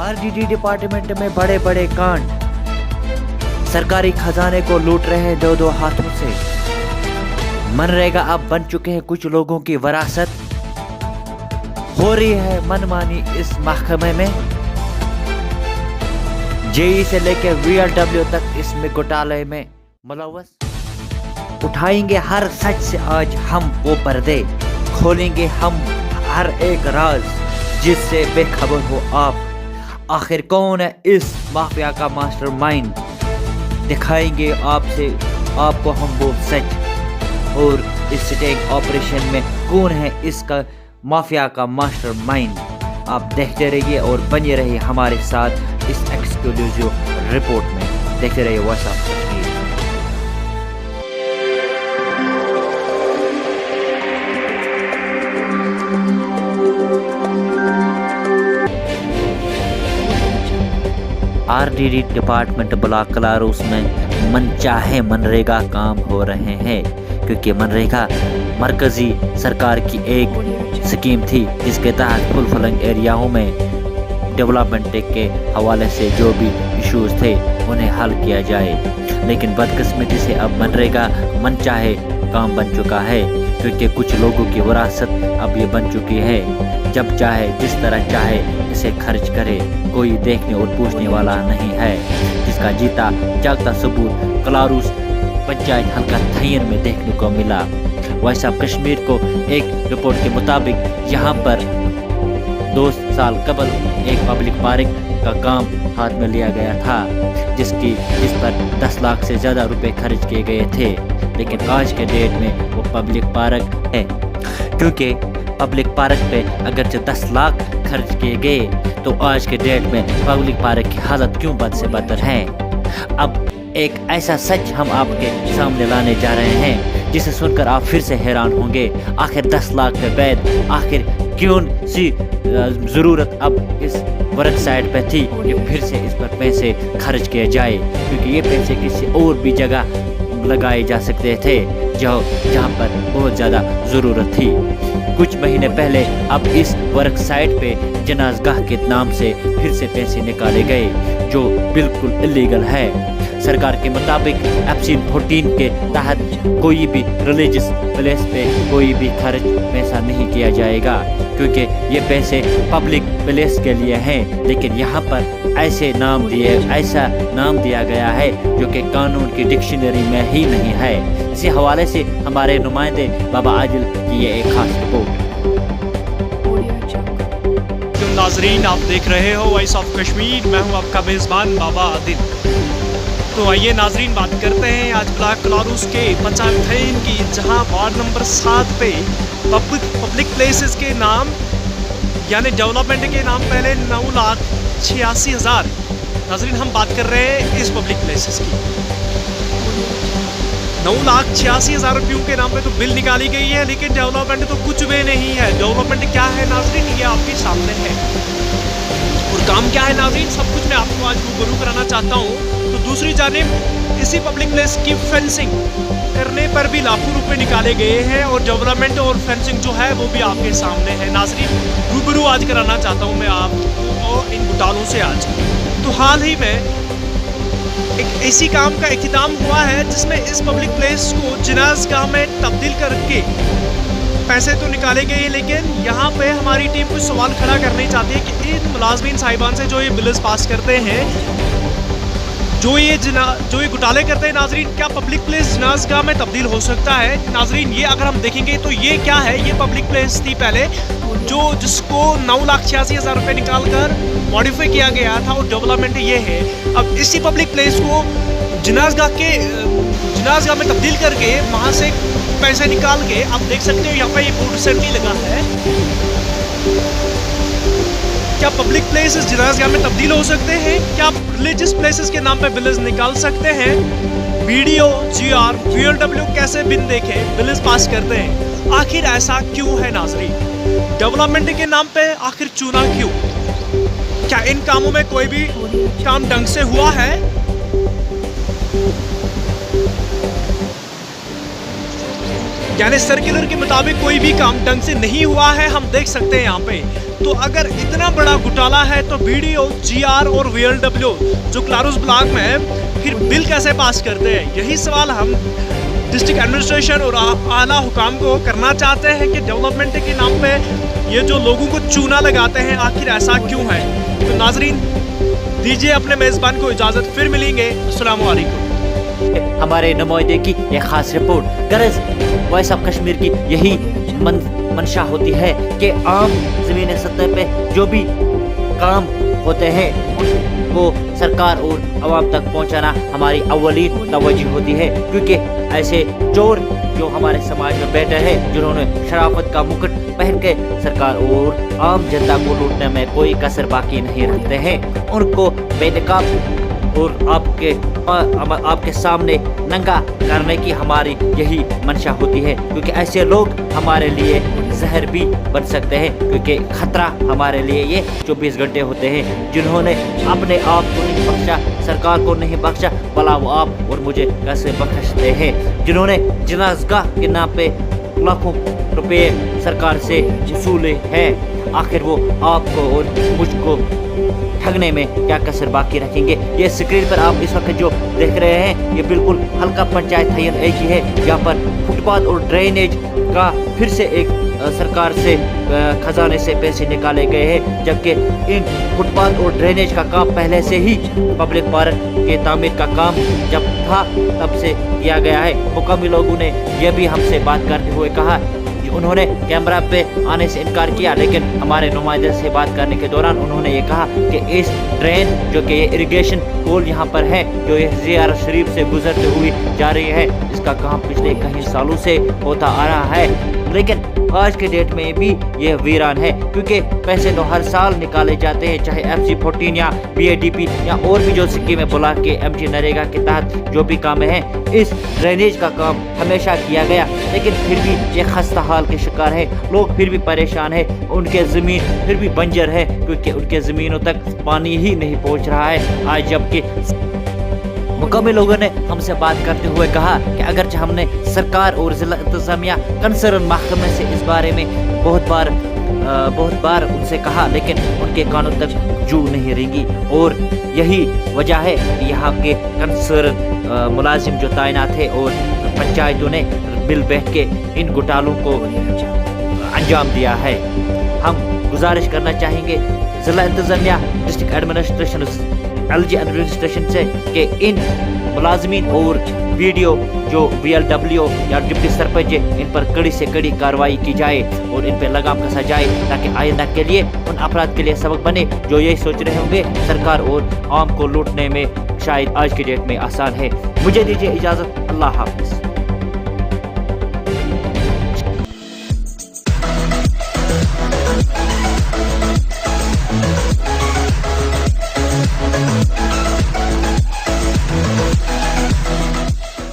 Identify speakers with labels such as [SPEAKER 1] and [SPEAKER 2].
[SPEAKER 1] RDD department में बड़े बड़े कांड, सरकारी खजाने को लूट रहे हैं दो दो हाथों से। मनरेगा अब बन चुके हैं कुछ लोगों की विरासत। हो रही है मनमानी इस महकमे में। जेई से लेकर वीएलडब्ल्यू तक इसमें घोटाले में मुलव्वस। उठाएंगे हर सच से आज हम वो पर्दे, खोलेंगे हम हर एक राज जिससे बेखबर हो आप। आखिर कौन है इस माफिया का मास्टरमाइंड, दिखाएंगे आपको हम वो सच। और इस स्टिंग ऑपरेशन में कौन है इसका माफिया का मास्टरमाइंड। आप देखते रहिए और बने रहिए हमारे साथ इस एक्सक्लूसिव रिपोर्ट में। देखते रहिए Voice of Kashmir. RDD department block क्लारूस में मनचाहे मनरेगा काम हो रहे हैं, क्योंकि मनरेगा मरकजी सरकार की एक स्कीम थी जिसके तहत फुल फ्लंग एरियाओं में डेवलपमेंट के हवाले से जो भी इश्यूज थे उन्हें हल किया जाए। लेकिन बदकिस्मती से अब मनरेगा मनचाहे काम बन चुका है, क्योंकि कुछ लोगों की विरासत अब ये बन चुकी है। जब चाहे जिस तरह चाहे इसे खर्च करे, कोई देखने और पूछने वाला नहीं है, जिसका जीता जागता सबूत क्लारूस पंचायत हल्का थैयर में देखने को मिला। वॉइस ऑफ कश्मीर को एक रिपोर्ट के मुताबिक यहाँ पर 2 साल कबल एक पब्लिक पार्क का काम हाथ में लिया गया था, जिस पर 10 लाख से ज़्यादा रुपए खर्च किए गए थे। लेकिन आज के डेट में वो पब्लिक पार्क है, क्योंकि पब्लिक पार्क पे अगर जो 10 लाख खर्च किए गए तो आज के डेट में पब्लिक पार्क की हालत क्यों बद से बदतर है। अब एक ऐसा सच हम आपके सामने लाने जा रहे हैं जिसे सुनकर आप फिर से हैरान होंगे। आखिर 10 लाख के बाद आखिर क्यों सी ज़रूरत अब इस वर्क साइट पे थी कि फिर से इस पर पैसे खर्च किए जाए, क्योंकि ये पैसे किसी और भी जगह लगाए जा सकते थे जहाँ पर बहुत ज़्यादा ज़रूरत थी। कुछ महीने पहले अब इस वर्क साइट पे जनाजगाह के नाम से फिर से पैसे निकाले गए, जो बिल्कुल इलीगल है। सरकार के मुताबिक एप्सिन 14 के तहत कोई भी रिलीजियस प्लेस पे कोई भी खर्च पैसा नहीं किया जाएगा, क्योंकि ये पैसे पब्लिक प्लेस के लिए हैं। लेकिन यहाँ पर ऐसा नाम दिया गया है जो कि कानून की डिक्शनरी में ही नहीं है। इसी हवाले से हमारे नुमाइंदे बाबा आदिल की ये एक खास रिपोर्ट।
[SPEAKER 2] नाजरीन, आप देख रहे हो वॉइस ऑफ कश्मीर, मैं हूँ आपका मेज़बान बाबा आदिल। तो आइए नाजरीन, बात करते हैं आज ब्लॉक क्लारूस के पंचायत थैन की, जहां वार्ड नंबर 7 पे पब्लिक प्लेसेस के नाम यानी डेवलपमेंट के नाम पहले 9,86,000। नाजरीन, हम बात कर रहे हैं इस पब्लिक प्लेसेस की। 9,86,000 रुपयों के नाम पे तो बिल निकाली गई है, लेकिन डेवलपमेंट तो कुछ भी नहीं है। डेवलपमेंट क्या है नाजरीन, ये आपके सामने है। और काम क्या है नाजरीन, सब कुछ मैं आपको आज रूबरू कराना चाहता हूँ। तो दूसरी जानिब इसी पब्लिक प्लेस की फेंसिंग करने पर भी लाखों रुपए निकाले गए हैं, और डेवलपमेंट और फेंसिंग जो है वो भी आपके सामने है। नाजरीन, रूबरू आज कराना चाहता हूँ मैं आपको इन घोटालों से आज। तो हाल ही में एक ऐसी काम का इख्तिताम हुआ है जिसमें इस पब्लिक प्लेस को जनाजगाह में तब्दील करके पैसे तो निकाले गए, लेकिन यहाँ पे हमारी टीम कुछ सवाल खड़ा करना चाहती है कि इन मुलाजमीन साहिबान से जो ये बिल्स पास करते हैं, जो ये घोटाले करते हैं नाजरीन, क्या पब्लिक प्लेस जनाजगाह में तब्दील हो सकता है? नाजरीन, ये अगर हम देखेंगे तो ये क्या है, ये पब्लिक प्लेस थी पहले जिसको 9,86,000 रुपये निकाल कर मॉडिफाई किया गया था, और डेवलपमेंट ये है। अब इसी पब्लिक प्लेस को जनाजगाह में तब्दील करके वहाँ से पैसे निकाल के आप देख सकते हो यहाँ पे ये बोर्ड रिसेंटली लगा है। क्या पब्लिक प्लेसेस जनाजगाह में तब्दील हो सकते हैं? क्या आप रिलीजियस प्लेसेस के नाम पे बिल्स निकाल सकते हैं? बीडीओ, जीआर, वीएलडब्ल्यू कैसे बिन देखे बिल्स पास करते हैं? आखिर ऐसा क्यों है नाजरीन? डेवलपमेंट के नाम पे आखिर चुना क्यों? क्या इन कामों में कोई भी काम ढंग से हुआ है? यानी सर्कुलर के मुताबिक कोई भी काम ढंग से नहीं हुआ है, हम देख सकते हैं यहाँ पे। तो अगर इतना बड़ा घोटाला है तो BDO, GR और VLW जो क्लारूस ब्लॉक में है, फिर बिल कैसे पास करते हैं? यही सवाल हम डिस्ट्रिक्ट एडमिनिस्ट्रेशन और आला हुकाम को करना चाहते हैं कि डेवलपमेंट के नाम पे ये जो लोगों को चूना लगाते हैं, आखिर ऐसा क्यों है? तो नाजरीन, दीजिए अपने मेज़बान को इजाज़त, फिर मिलेंगे। अस्सलाम वालेकुम।
[SPEAKER 1] हमारे नुमाइंदे की एक खास रिपोर्ट। गरज वॉइस ऑफ कश्मीर की यही मंशा होती है कि आम ज़मीनी सतह पे जो भी काम होते हैं उनको सरकार और आवाम तक पहुंचाना हमारी अव्वलीन तवज्जो होती है, क्योंकि ऐसे चोर जो हमारे समाज में बैठे हैं, जिन्होंने शराफत का मुकुट पहन के सरकार और आम जनता को लूटने में कोई कसर बाकी नहीं रखते हैं, उनको बेनकाब और आपके सामने नंगा करने की हमारी यही मंशा होती है, क्योंकि ऐसे लोग हमारे लिए जहर भी बन सकते हैं, क्योंकि खतरा हमारे लिए ये 24 घंटे होते हैं। जिन्होंने अपने आप को नहीं बख्शा, सरकार को नहीं बख्शा, भला वो आप और मुझे कैसे बख्शते हैं? जिन्होंने जनाज़गाह के नाम पे लाखों रुपए सरकार से वसूले हैं, आखिर वो आपको और मुझको ठगने में क्या कसर बाकी रखेंगे? ये स्क्रीन पर आप इस वक्त जो देख रहे हैं, ये बिल्कुल हल्का पंचायत हयन एक ही है, जहाँ पर फुटपाथ और ड्रेनेज का फिर से एक सरकार से खजाने से पैसे निकाले गए हैं, जबकि इन फुटपाथ और ड्रेनेज का काम पहले से ही पब्लिक पार्क के तामीर का काम जब था तब से किया गया है। मुकामी लोगों ने यह भी हमसे बात करते हुए कहा, उन्होंने कैमरा पे आने से इनकार किया, लेकिन हमारे नुमाइंदे से बात करने के दौरान उन्होंने ये कहा कि इस ड्रेन जो कि ये इरिगेशन पोल यहाँ पर है, जो ये ज़ियारत शरीफ से गुजरते हुए जा रही है, इसका काम पिछले कई सालों से होता आ रहा है, लेकिन आज के डेट में भी ये वीरान है, क्योंकि पैसे तो हर साल निकाले जाते हैं, चाहे FC14 या BADP या और भी जो स्कीमें बुला के MG नरेगा के तहत जो भी काम है, इस ड्रेनेज का काम हमेशा किया गया, लेकिन फिर भी ये खस्ता हाल के शिकार है। लोग फिर भी परेशान है, उनके ज़मीन फिर भी बंजर है, क्योंकि उनके ज़मीनों तक पानी ही नहीं पहुंच रहा है आज, जबकि मुकामी लोगों ने हमसे बात करते हुए कहा कि अगरचे हमने सरकार और ज़िला इंतज़ामिया कंसर्न महकमे से इस बारे में बहुत बार उनसे कहा, लेकिन उनके कानों तक जू नहीं रेंगी, और यही वजह है कि यहाँ के कंसर्न मुलाजिम जो तैनात थे और पंचायतों ने मिल बैठ के इन घोटालों को अंजाम दिया है। हम गुजारिश करना चाहेंगे ज़िला इंतज़ामिया, डिस्ट्रिक्ट एडमिनिस्ट्रेशन, LG एडमिनिस्ट्रेशन से कि इन मुलाजमीन और BDO जो VLW या डिप्टी सरपंच है, इन पर कड़ी से कड़ी कार्रवाई की जाए और इन पर लगाम कसा जाए, ताकि आइंदा के लिए उन अफराद के लिए सबक बने जो यही सोच रहे होंगे सरकार और आम को लूटने में शायद आज की डेट में आसान है। मुझे दीजिए इजाज़त, अल्लाह हाफ़िज़।